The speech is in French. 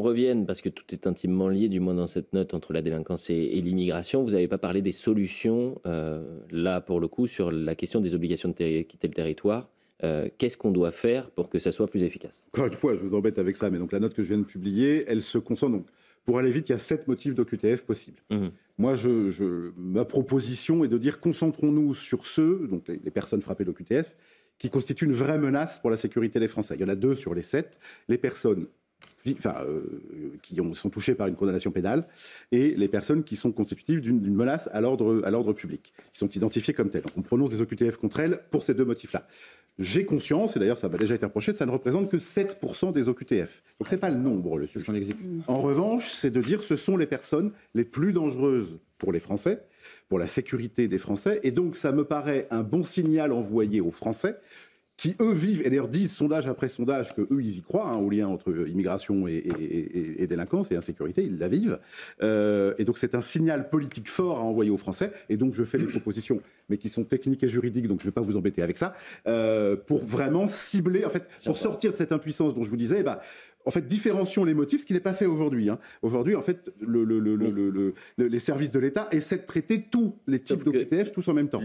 revienne, parce que tout est intimement lié, du moins dans cette note, entre la délinquance et l'immigration. Vous n'avez pas parlé des solutions, là, pour le coup, sur la question des obligations de quitter le territoire. Qu'est-ce qu'on doit faire pour que ça soit plus efficace? Encore une fois, je vous embête avec ça, mais donc la note que je viens de publier, elle se concentre. Donc, pour aller vite, il y a 7 motifs d'OQTF possibles. Moi, ma proposition est de dire concentrons-nous sur ceux, donc les personnes frappées d'OQTF, qui constituent une vraie menace pour la sécurité des Français. Il y en a 2 sur les 7. Les personnes qui sont touchées par une condamnation pénale et les personnes qui sont constitutives d'une menace à l'ordre public, qui sont identifiées comme telles. Donc, on prononce des OQTF contre elles pour ces 2 motifs-là. J'ai conscience, et d'ailleurs ça m'a déjà été reproché, ça ne représente que 7% des OQTF. Donc c'est pas le nombre, le sujet. En revanche, c'est de dire que ce sont les personnes les plus dangereuses pour les Français, pour la sécurité des Français, et donc ça me paraît un bon signal envoyé aux Français qui, eux, vivent, et d'ailleurs disent sondage après sondage que eux ils y croient, au lien entre immigration et délinquance et insécurité, ils la vivent. Et donc c'est un signal politique fort à envoyer aux Français, et donc je fais des propositions, mais qui sont techniques et juridiques, donc je ne vais pas vous embêter avec ça, pour vraiment cibler, en fait, pour sortir de cette impuissance dont je vous disais, en fait, différencions les motifs, ce qui n'est pas fait aujourd'hui. Aujourd'hui, en fait, les services de l'État essaient de traiter tous les types d'OQTF tous en même temps.